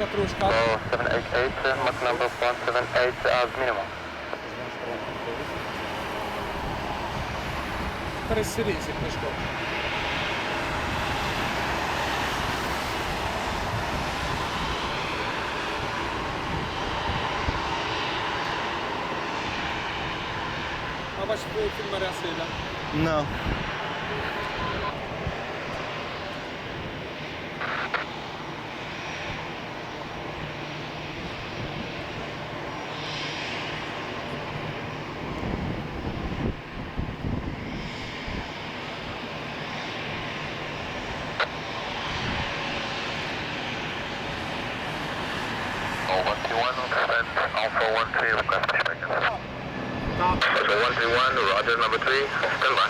So 788, Mach number 178 as minimum. Parece ser isso, mas como? Vais filmar a saída? Não. Alpha 13 request perspective. Alpha 131, Roger, number 3, stand by.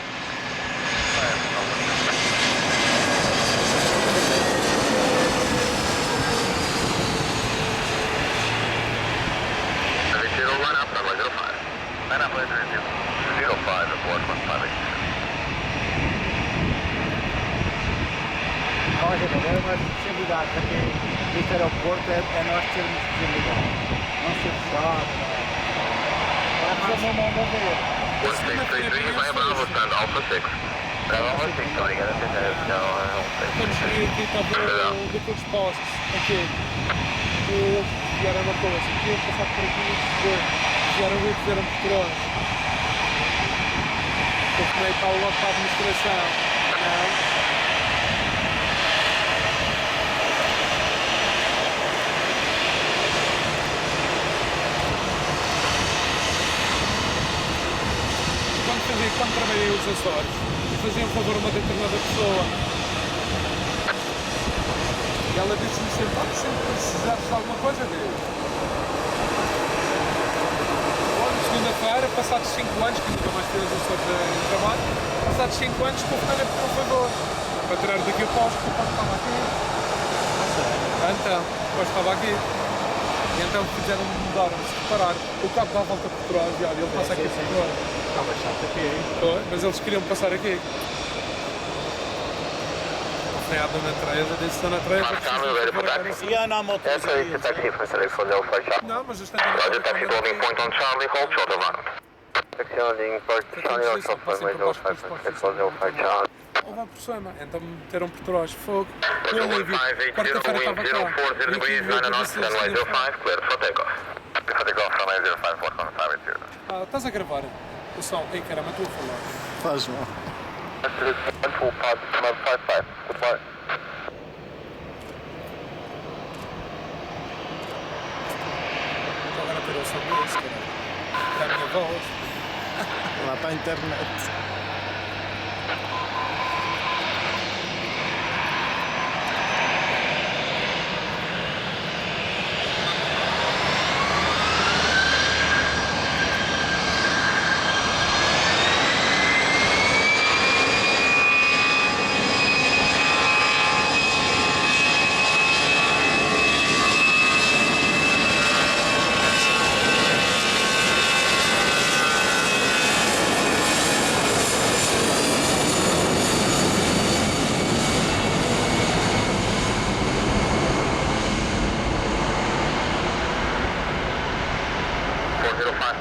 Zero, line up, runway 05. Line up, runway 05, report 158. Olha, agora nós possibilidades aqui neste aeroporto é nós termos possibilidade. Não ser fechado. Vamos a mão da ver. 1633, vai Bravo, stand Alpha 6. Bravo 6, obrigado, Quando cheguei aqui estava daqueles postos, aqui, que vieram uma coisa, que iam passar por aqui e vieram e fizeram por trás. Eu fui para o lado para a administração, não? Quando trabalhei os Açores, fazia um favor a uma determinada pessoa. E ela disse-me sempre, sempre que precisares de alguma coisa, diz. Olha, segunda-feira, passados 5 anos, que nunca mais fui aos Açores em trabalho, passados 5 anos, que o Fernando pediu um favor. Para tirar daqui o posto, que o posto estava aqui. Então, o posto estava aqui. E então fizeram-me mudar-me-se, reparar, o cabo dá a volta por trás e olha, ele passa aqui por trás. Estava chato aqui, hein? Foi, mas eles queriam passar aqui. Foi a dona Teresa, disse dona Teresa. E a na moto? That's a taxi for today for 05 Charlie. Não, mas isto é Roger, taxi holding point on Charlie, hold short of round. Taxi holding point Charlie, hold short for 05 Charlie. Ou vai por cima, então me meteram por trás, fogo. O alívio, quarta-feira estava cá. 040 degrees, 9 knots, runway 05, cleared for takeoff. For takeoff, runway 05, 41580. Ah, estás a gravar o som? Ei, caramba, estou a falar. Faz mal. Full pod, 55, goodbye. Estou agora a ter o som desse, caramba. É a minha voz. Lá para a internet.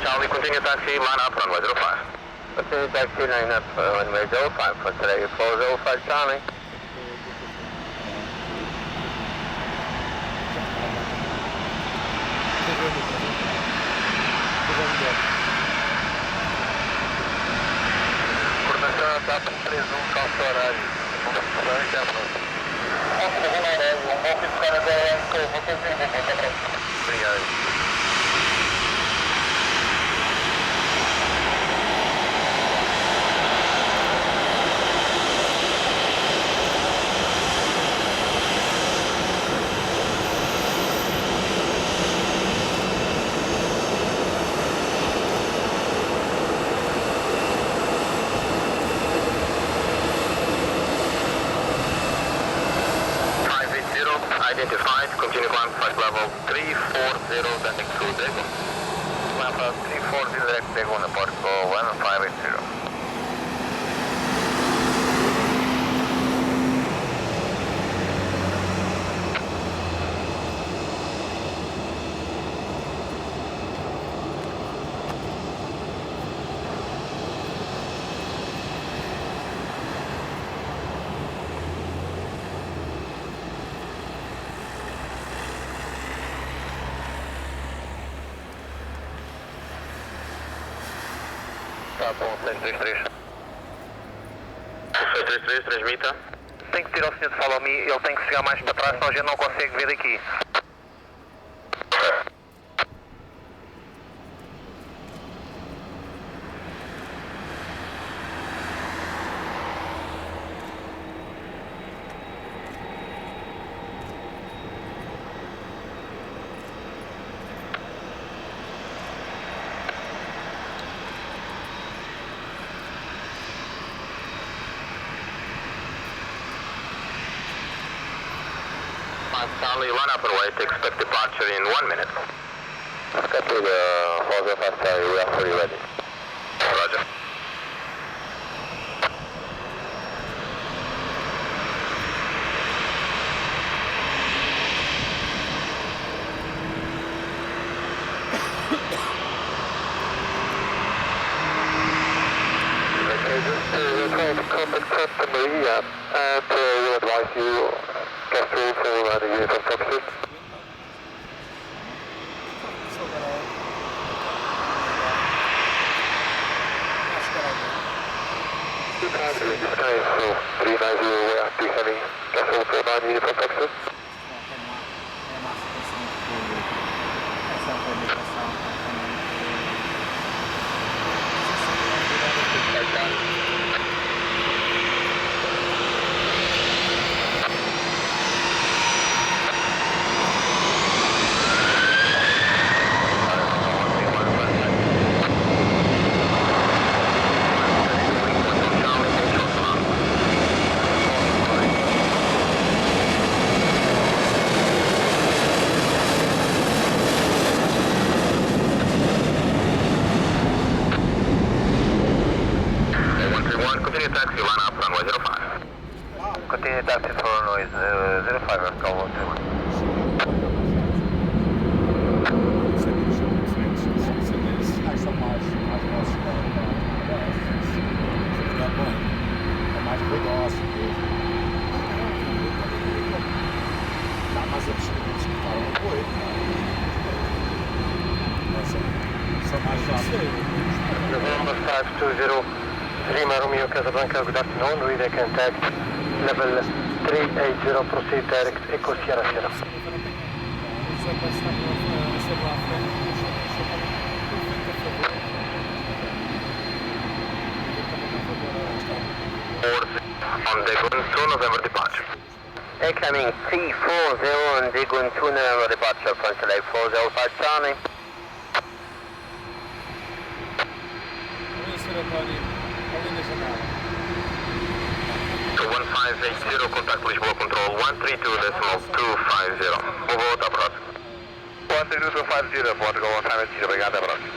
Charlie, continue taxi, line up, runway 05. Continue taxi, line up, runway 05 for today, 405 Charlie. Coordenação etapa 31, calça horário. Bastante avanço. Um pouco de cara da vocês vêm, obrigado. Identified, continue climb flight level 340, then execute Dragon. Climb 340, direct Dragon, apart go 1580. Está bom, 633. O 633 transmita. Tem que tirar o senhor de follow me, ele tem que chegar mais para trás, senão a gente não consegue ver daqui. Stanley, line up and wait, expect departure in 1 minute. Copy the Pousos Stanley, we are fully ready. Roger. Okay, just to try to contact Maria and we'll advise you get through for the uniform purposes. Sky so 390, we are descending, get through for the uniform purposes. Continue taxi, line up, runway 05. Continue taxi for runway 05, Vertical 131. São mais grossos que a bom. É mais grosso mesmo. Dá mais absurdos que falam no boi. São mais rápidos. November 520 Romeo Casablanca, good afternoon. Read contact level 380, proceed direct Echo Sierra Sierra. On Degun 2 November departure. Incoming T40 on Degun 2 November departure, French Lake 405 Charlie. To 1580, contact Lisboa Control 132.250. Vou voltar à próxima. 132.250, Portugal 1580, obrigado, até a próxima.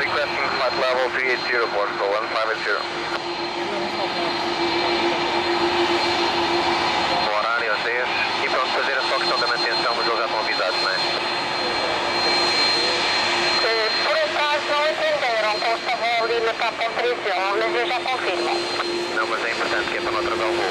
Requesting flight level 380, Portugal 1580. O horário às 10 e pronto, fazer a só questão da manutenção, mas eles já estão avisados, não é? Por acaso não entenderam que eles estavam ali na capa de prisão, mas eu já confirmo. Não, mas é importante que é para não atrasar o voo.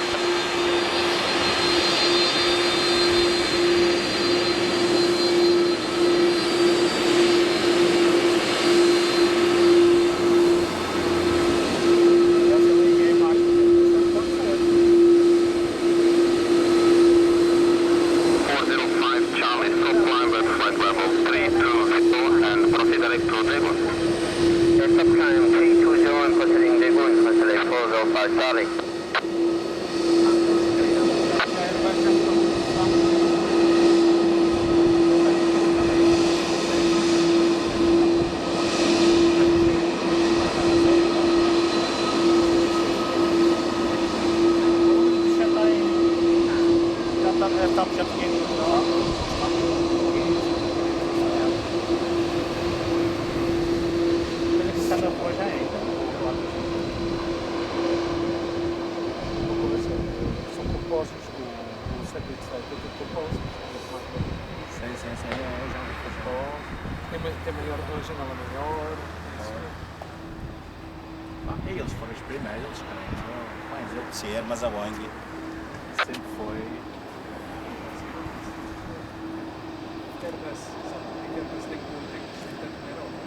Charlie. tem maior, uma janela maior. Eles foram os primeiros, eles mais eu ser, mas a Boeing sempre foi. Airbus, sabe? Airbus tem tanto na Europa.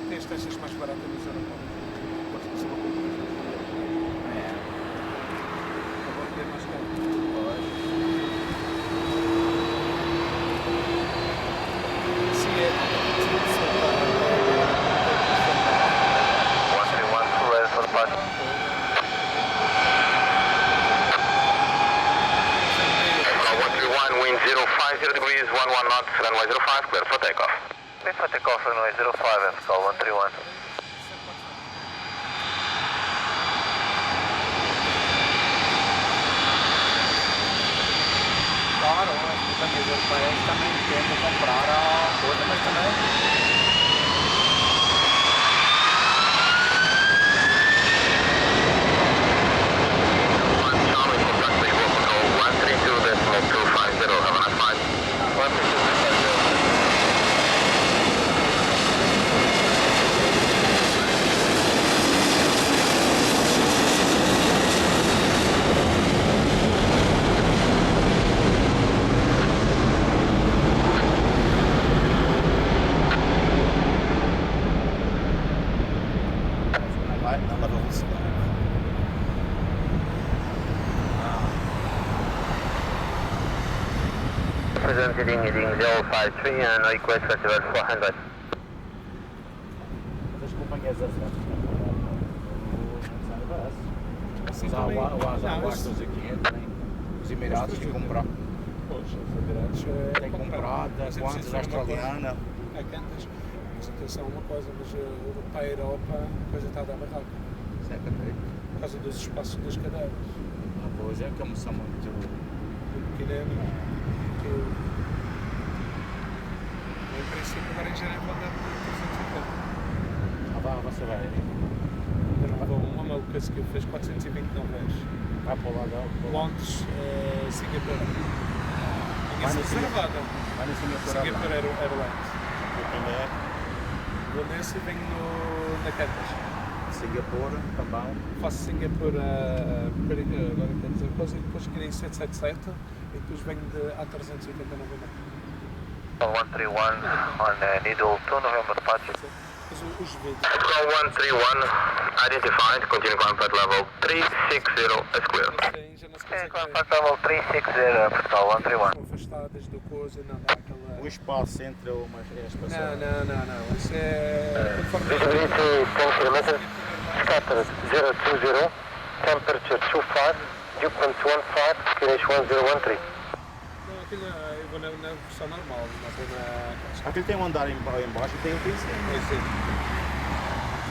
Tem as taxas mais baratas nos aeroportos. Pode fazer uma coisa. Agora tem mais caro. Sim, é. 131, full ready for departure. Wind 050 degrees, 11 knots, runway 05, clear for takeoff. Clear for takeoff, runway 05, Call 131. Claro, as companhias europeias também tentam comprar a coisa, mas também. Charlie, contact visual control 132.250, have a nice flight. 132.250. Vai, não leva velocidade. Present heading 053 and request festival 400. As companhias asiáticas Assim há também. Airbus aqui também. Os Emirados têm comprado. Pois, os Emirados Tem comprado, Mas é quantos preciso a fazer uma coisa. australiana. Há cantas. Mas atenção a uma coisa, mas para a Europa a coisa está a dar barraca. Por causa dos espaços das cadeiras. Pois é, como são muito. Muito pequenino. Que em princípio agora em janeiro vão dar por 350. Você vai. Uma maluca que fez 429 euros. Vai para o lado. Londres, Singapura. Vai no Reservada. Vai no Singapura. Singapura Airlines. Quem é? Vou nesse e venho na Cantas. Singapura também. Faço Singapura, agora quer dizer, depois queria 777 e depois venho de A330 novamente. 131 on Needle 2 November departure. Mas os vídeos. Call 131, identified, continue climb flight level 360 as clear. Já não se consegue Climb flight level 360, Portugal 131. ver. Afastadas do coisa, não dá aquela. O espaço entre umas e as pessoas. Não. Isso é. Visibility 10 km, scatter 020, temperature 25, dew point 15, destination 1013. Não, aquilo eu vou na versão normal, não vou na. Aquilo tem um andar em baixo e tem um em cima. Sim.